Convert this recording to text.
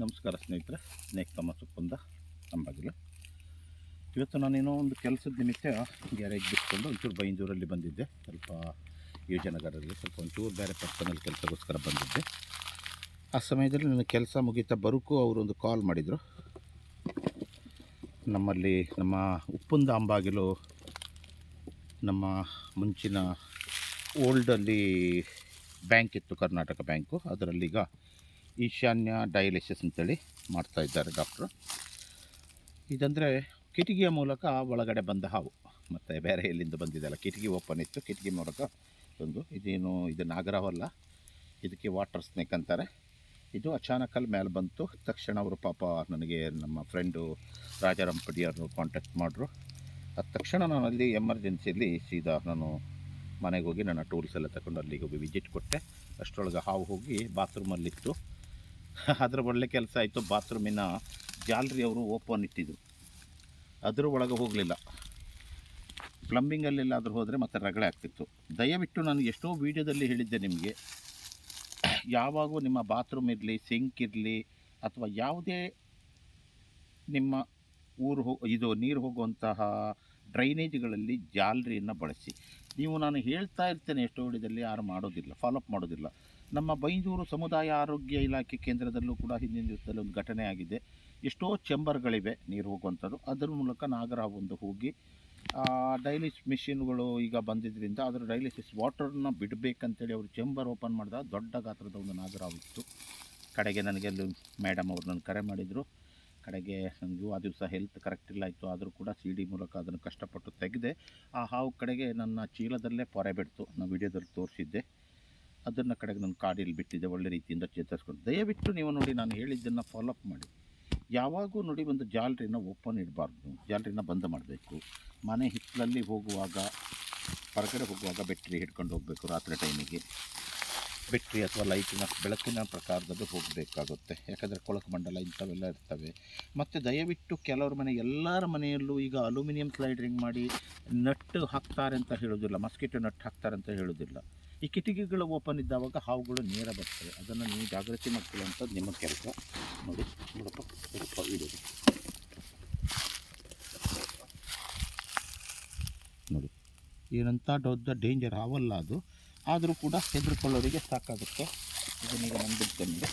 ನಮಸ್ಕಾರ ಸ್ನೇಹಿತರೆ, ಸ್ನೇಕ್ ತಮ್ಮ ಸುಪ್ಪಂದ ಅಂಬಾಗಿಲು. ಇವತ್ತು ನಾನೇನೋ ಒಂದು ಕೆಲಸದ ನಿಮಿತ್ತ ಗ್ಯಾರೇಜ್ ಬಿಟ್ಕೊಂಡು ಒಂಚೂರು ಬೈಂದೂರಲ್ಲಿ ಬಂದಿದ್ದೆ. ಸ್ವಲ್ಪ ಯೋಜನಗರಲ್ಲಿ ಸ್ವಲ್ಪ ಒಂಚೂರು ಬೇರೆ ಪರ್ಸನಲ್ ಕೆಲಸಕ್ಕೋಸ್ಕರ ಬಂದಿದ್ದೆ. ಆ ಸಮಯದಲ್ಲಿ ನನ್ನ ಕೆಲಸ ಮುಗಿತಾ ಬರೋಕ್ಕೂ ಅವರೊಂದು ಕಾಲ್ ಮಾಡಿದರು. ನಮ್ಮಲ್ಲಿ ನಮ್ಮ ಉಪ್ಪುಂದ ಅಂಬಾಗಿಲು ನಮ್ಮ ಮುಂಚಿನ ಓಲ್ಡಲ್ಲಿ ಬ್ಯಾಂಕ್ ಇತ್ತು, ಕರ್ನಾಟಕ ಬ್ಯಾಂಕು. ಅದರಲ್ಲೀಗ ಈಶಾನ್ಯ ಡಯಾಲಿಸಿಸ್ ಅಂತೇಳಿ ಮಾಡ್ತಾಯಿದ್ದಾರೆ ಡಾಕ್ಟ್ರು. ಇದಂದರೆ ಕಿಟಕಿಯ ಮೂಲಕ ಒಳಗಡೆ ಬಂದ ಹಾವು, ಮತ್ತು ಬೇರೆ ಎಲ್ಲಿಂದ ಬಂದಿದ್ದಲ್ಲ. ಕಿಟಕಿ ಓಪನ್ ಇತ್ತು, ಕಿಟಕಿ ಮೂಲಕ ಇದು ನಾಗರವಲ್ಲ, ಇದಕ್ಕೆ ವಾಟರ್ ಸ್ನೇಕ್ ಅಂತಾರೆ. ಇದು ಅಚಾನಕಲ್ಲಿ ಮೇಲೆ ಬಂತು. ತಕ್ಷಣ ಅವರು ಪಾಪ ನನಗೆ ನಮ್ಮ ಫ್ರೆಂಡು ರಾಜಾರಾಮ್ ಪಡಿಯವರು ಕಾಂಟ್ಯಾಕ್ಟ್ ಮಾಡಿದ್ರು. ಅದು ತಕ್ಷಣ ನಾನು ಅಲ್ಲಿ ಎಮರ್ಜೆನ್ಸಿಯಲ್ಲಿ ಸೀದಾ ನಾನು ಮನೆಗೆ ಹೋಗಿ ನನ್ನ ಟೂಲ್ಸ್ ಎಲ್ಲ ತಗೊಂಡು ಅಲ್ಲಿಗೆ ಹೋಗಿ ವಿಸಿಟ್ ಕೊಟ್ಟೆ. ಅಷ್ಟರೊಳಗೆ ಹಾವು ಹೋಗಿ ಬಾತ್ರೂಮಲ್ಲಿತ್ತು. ಅದರ ಒಳ್ಳೆ ಕೆಲಸ ಆಯಿತು. ಬಾತ್ರೂಮಿನ ಜಾಲರಿ ಅವರು ಓಪನ್ ಇಟ್ಟಿದ್ರು, ಅದರ ಒಳಗೆ ಹೋಗಲಿಲ್ಲ. ಪ್ಲಂಬಿಂಗಲ್ಲೆಲ್ಲಾದರೂ ಹೋದರೆ ಮತ್ತೆ ರಗಳೆ ಆಗ್ತಿತ್ತು. ದಯವಿಟ್ಟು ನಾನು ಎಷ್ಟೋ ವೀಡಿಯೋದಲ್ಲಿ ಹೇಳಿದ್ದೆ ನಿಮಗೆ, ಯಾವಾಗೂ ನಿಮ್ಮ ಬಾತ್ರೂಮ್ ಇರಲಿ, ಸಿಂಕ್ ಇರಲಿ, ಅಥವಾ ಯಾವುದೇ ನಿಮ್ಮ ಇದು ನೀರು ಹೋಗುವಂತಹ ಡ್ರೈನೇಜ್ಗಳಲ್ಲಿ ಜಾಲರಿಯನ್ನು ಬಳಸಿ. ನಾನು ಹೇಳ್ತಾ ಇರ್ತೇನೆ ಎಷ್ಟೋ ವಿಡಿಯೋದಲ್ಲಿ, ಯಾರು ಮಾಡೋದಿಲ್ಲ, ಫಾಲೋಅಪ್ ಮಾಡೋದಿಲ್ಲ. ನಮ್ಮ ಬೈಂದೂರು ಸಮುದಾಯ ಆರೋಗ್ಯ ಇಲಾಖೆ ಕೇಂದ್ರದಲ್ಲೂ ಕೂಡ ಹಿಂದಿನ ದಿವಸದಲ್ಲಿ ಒಂದು ಘಟನೆ ಆಗಿದೆ. ಎಷ್ಟೋ ಚೆಂಬರ್ಗಳಿವೆ ನೀರು ಹೋಗುವಂಥದ್ದು, ಅದರ ಮೂಲಕ ನಾಗರಹಾವೊಂದು ಹೋಗಿ ಡಯಾಲಿಸಿಸ್ ಮಿಷಿನ್ಗಳು ಈಗ ಬಂದಿದ್ದರಿಂದ ಅದರ ಡಯಾಲಿಸಿಸ್ ವಾಟರ್ನ ಬಿಡಬೇಕಂತೇಳಿ ಅವರು ಚೆಂಬರ್ ಓಪನ್ ಮಾಡಿದಾಗ ದೊಡ್ಡ ಗಾತ್ರದ ಒಂದು ನಾಗರಹಾವು ಇತ್ತು. ಕಡೆಗೆ ನನಗೆ ಅಲ್ಲಿ ಮೇಡಮ್ ಅವರು ನನ್ನ ಕರೆ ಮಾಡಿದರು. ಕಡೆಗೆ ನನಗೂ ಆ ದಿವಸ ಹೆಲ್ತ್ ಕರೆಕ್ಟ್ ಇಲ್ಲ ಇತ್ತು, ಆದರೂ ಕೂಡ CD ಮೂಲಕ ಅದನ್ನು ಕಷ್ಟಪಟ್ಟು ತೆಗೆದೆ. ಆ ಹಾವು ಕಡೆಗೆ ನನ್ನ ಚೀಲದಲ್ಲೇ ಪೊರೆ ಬಿಡ್ತು. ನಾನು ವಿಡಿಯೋದಲ್ಲಿ ತೋರಿಸಿದ್ದೆ. ಅದನ್ನು ಕಡೆಗೆ ನನ್ನ ಕಾಡಿಲ್ಲಿ ಬಿಟ್ಟಿದ್ದೆ, ಒಳ್ಳೆ ರೀತಿಯಿಂದ ಚೇತರಿಸ್ಕೊಂಡು. ದಯವಿಟ್ಟು ನೀವು ನೋಡಿ, ನಾನು ಹೇಳಿದ್ದನ್ನು ಫಾಲೋಅಪ್ ಮಾಡಿ. ಯಾವಾಗೂ ನೋಡಿ, ಒಂದು ಜಾಲರಿನ ಓಪನ್ ಇಡಬಾರ್ದು, ಜಾಲರಿನ ಬಂದ್ ಮಾಡಬೇಕು. ಮನೆ ಹಿತ್ತಲಲ್ಲಿ ಹೋಗುವಾಗ, ಹೊರಗಡೆ ಹೋಗುವಾಗ ಬೆಟ್ರಿ ಹಿಡ್ಕೊಂಡು ಹೋಗಬೇಕು. ರಾತ್ರಿ ಟೈಮಿಗೆ ಬೆಟ್ರಿ ಅಥವಾ ಲೈಟಿನ ಬೆಳಕಿನ ಪ್ರಕಾರದಲ್ಲಿ ಹೋಗಬೇಕಾಗುತ್ತೆ. ಯಾಕಂದರೆ ಕೊಳಕು ಮಂಡಲ ಇಂಥವೆಲ್ಲ ಇರ್ತವೆ. ಮತ್ತು ದಯವಿಟ್ಟು ಕೆಲವ್ರ ಎಲ್ಲರ ಮನೆಯಲ್ಲೂ ಈಗ ಅಲ್ಯೂಮಿನಿಯಂ ಸ್ಲೈಡ್ರಿಂಗ್ ಮಾಡಿ ನಟ್ಟು ಹಾಕ್ತಾರೆ ಅಂತ ಹೇಳೋದಿಲ್ಲ, ಮಸ್ಕಿಟೋ ನಟ್ಟು ಹಾಕ್ತಾರೆ ಅಂತ ಹೇಳೋದಿಲ್ಲ. ಈ ಕಿಟಕಿಗಳು ಓಪನ್ ಇದ್ದಾವಾಗ ಹಾವುಗಳು ನೇರ ಬರ್ತವೆ. ಅದನ್ನು ನೀವು ಜಾಗೃತಿ ಮಾಡ್ಕೊಳ್ಳುವಂಥದ್ದು ನಿಮ್ಮ ಕೆಲಸ. ನೋಡಿ ನೋಡಪ್ಪ, ಸ್ವಲ್ಪ ಇಡೋದು ನೋಡಿ, ಏನಂತ ದೊಡ್ಡ ಡೇಂಜರ್ ಹಾವಲ್ಲ ಅದು, ಆದರೂ ಕೂಡ ಹೆದರ್ಕೊಳ್ಳೋರಿಗೆ ಸಾಕಾಗುತ್ತೆ. ಇದನ್ನೀಗ ನಾನು ಬಿಡ್ತೇನೆ.